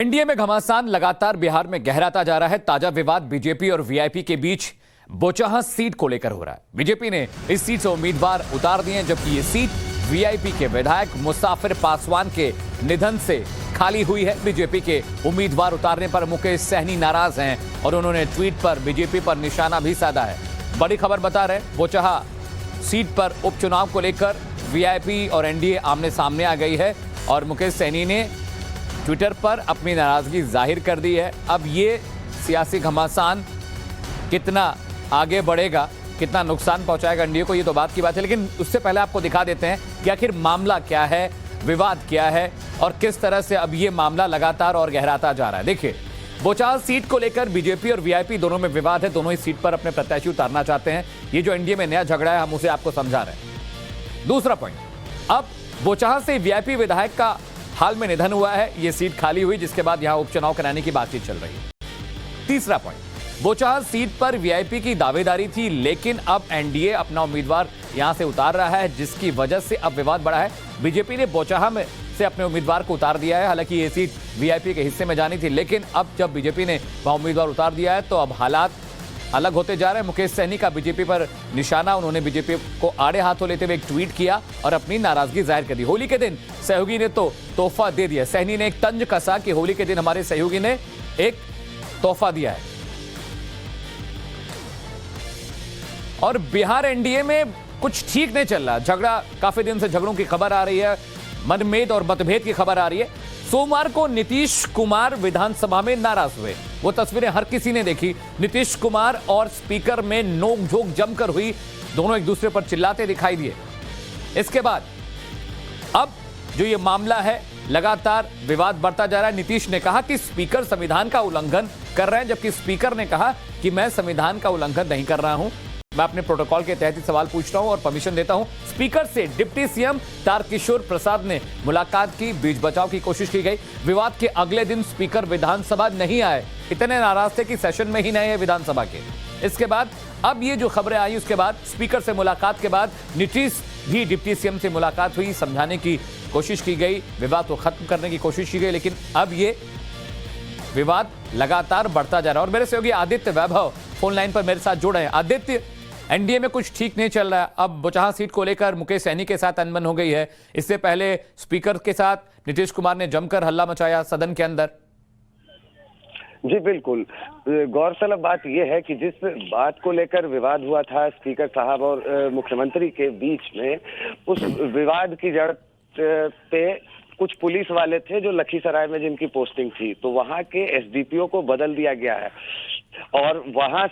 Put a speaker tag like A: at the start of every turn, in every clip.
A: NDA में घमासान लगातार बिहार में गहराता जा रहा है। ताजा विवाद बीजेपी और वीआईपी के बीच बोचहा सीट को लेकर हो रहा है। बीजेपी ने इस सीट से उम्मीदवार उतार दिए हैं, जबकि ये सीट वीआईपी के विधायक मुसाफिर पासवान के निधन से खाली हुई है। बीजेपी के उम्मीदवार उतारने पर मुकेश सहनी नाराज हैं और उन्होंने ट्वीट पर बीजेपी पर निशाना भी साधा है। बड़ी खबर बता रहे, बोचहा सीट पर उपचुनाव को लेकर वीआईपी और एनडीए आमने सामने आ गई है और मुकेश सहनी ने ट्विटर पर अपनी नाराजगी जाहिर कर दी है। अब ये सियासी घमासान कितना आगे बढ़ेगा, कितना नुकसान पहुंचाएगा एनडीए को, ये तो बात की बात है। लेकिन उससे पहले आपको दिखा देते हैं कि आखिर मामला क्या है, विवाद क्या है और किस तरह से अब ये मामला लगातार और गहराता जा रहा है। देखिए, बोचहा सीट को लेकर बीजेपी और वीआईपी दोनों में विवाद है। दोनों ही सीट पर अपने प्रत्याशी उतारना चाहते हैं। ये जो एनडीए में नया झगड़ा है, हम उसे आपको समझा रहे हैं। दूसरा पॉइंट, अब बोचहा से वीआईपी विधायक का हाल में निधन हुआ है। यह सीट खाली हुई, जिसके बाद यहां उपचुनाव कराने की बातचीत चल रही है। तीसरा पॉइंट, बोचहा सीट पर वीआईपी की दावेदारी थी, लेकिन अब एनडीए अपना उम्मीदवार यहां से उतार रहा है, जिसकी वजह से अब विवाद बढ़ा है। बीजेपी ने बोचहा में से अपने उम्मीदवार को उतार दिया है। हालांकि ये सीट वीआईपी के हिस्से में जानी थी, लेकिन अब जब बीजेपी ने वहां उम्मीदवार उतार दिया है तो अब हालात अलग होते जा रहे हैं। मुकेश सहनी का बीजेपी पर निशाना, उन्होंने बीजेपी को आड़े हाथों लेते हुए एक ट्वीट किया और अपनी नाराजगी जाहिर कर दी। होली के दिन सहयोगी ने तो तोहफा दे दिया। सहनी ने एक तंज कसा कि होली के दिन हमारे सहयोगी ने एक तोहफा दिया है। और बिहार एनडीए में कुछ ठीक नहीं चल रहा। झगड़ा, काफी दिन से झगड़ों की खबर आ रही है, मनमेद और मतभेद की खबर आ रही है। सोमवार को नीतीश कुमार विधानसभा में नाराज हुए। वो तस्वीरें हर किसी ने देखी। नीतीश कुमार और स्पीकर में नोकझोंक जमकर हुई। दोनों एक दूसरे पर चिल्लाते दिखाई दिए। इसके बाद अब जो ये मामला है, लगातार विवाद बढ़ता जा रहा है। नीतीश ने कहा कि स्पीकर संविधान का उल्लंघन कर रहे हैं, जबकि स्पीकर ने कहा कि मैं संविधान का उल्लंघन नहीं कर रहा हूं, मैं अपने प्रोटोकॉल के तहत ही सवाल पूछ रहा हूं और परमिशन देता हूं। स्पीकर से डिप्टी सीएम तारकिशोर प्रसाद ने मुलाकात की, बीच बचाव की कोशिश की गई। विवाद के अगले दिन स्पीकर विधानसभा नहीं आए, इतने नाराज थे कि सेशन में ही नहीं है विधानसभा के। इसके बाद अब ये जो खबरें आई, उसके बाद स्पीकर से मुलाकात के बाद नीतीश भी डिप्टी सीएम से मुलाकात हुई, समझाने की कोशिश की गई, विवाद को खत्म करने की कोशिश की गई। लेकिन अब ये विवाद लगातार बढ़ता जा रहा है। और मेरे सहयोगी आदित्य वैभव फोन लाइन पर मेरे साथ जुड़े हैं। आदित्य, एनडीए में कुछ ठीक नहीं चल रहा है। अब बोचहा सीट को लेकर मुकेश सहनी के साथ अनबन हो गई है। इससे पहले स्पीकर के साथ नीतीश कुमार ने जमकर हल्ला मचाया सदन के अंदर।
B: जी बिल्कुल, गौरतलब बात यह है कि जिस बात को लेकर विवाद हुआ था स्पीकर साहब और मुख्यमंत्री के बीच में, उस विवाद की जड़ पे कुछ पुलिस वाले थे जो लखीसराय में जिनकी पोस्टिंग थी, तो वहां के एसडीपीओ को बदल दिया गया है और वहां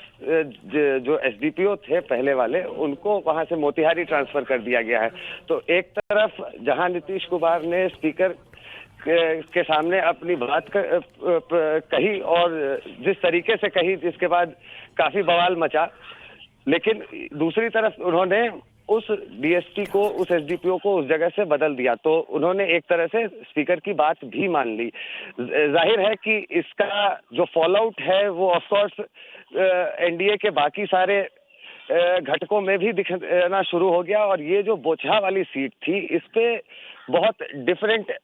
B: जो एसडीपीओ थे पहले वाले, उनको वहां से मोतिहारी ट्रांसफर कर दिया गया है। तो एक तरफ जहां नीतीश कुमार ने स्पीकर के सामने अपनी बात कही और जिस तरीके से कही, जिसके बाद काफी बवाल मचा, लेकिन दूसरी तरफ उन्होंने उस डीएसपी को, उस एसडीपीओ को उस जगह से बदल दिया। तो उन्होंने एक तरह से स्पीकर की बात भी मान ली। जाहिर है कि इसका जो फॉलोआउट है वो ऑफ कोर्स एनडीए के बाकी सारे घटकों में भी दिखना शुरू हो गया। और ये जो बोचहा वाली सीट थी, इस पे बहुत डिफरेंट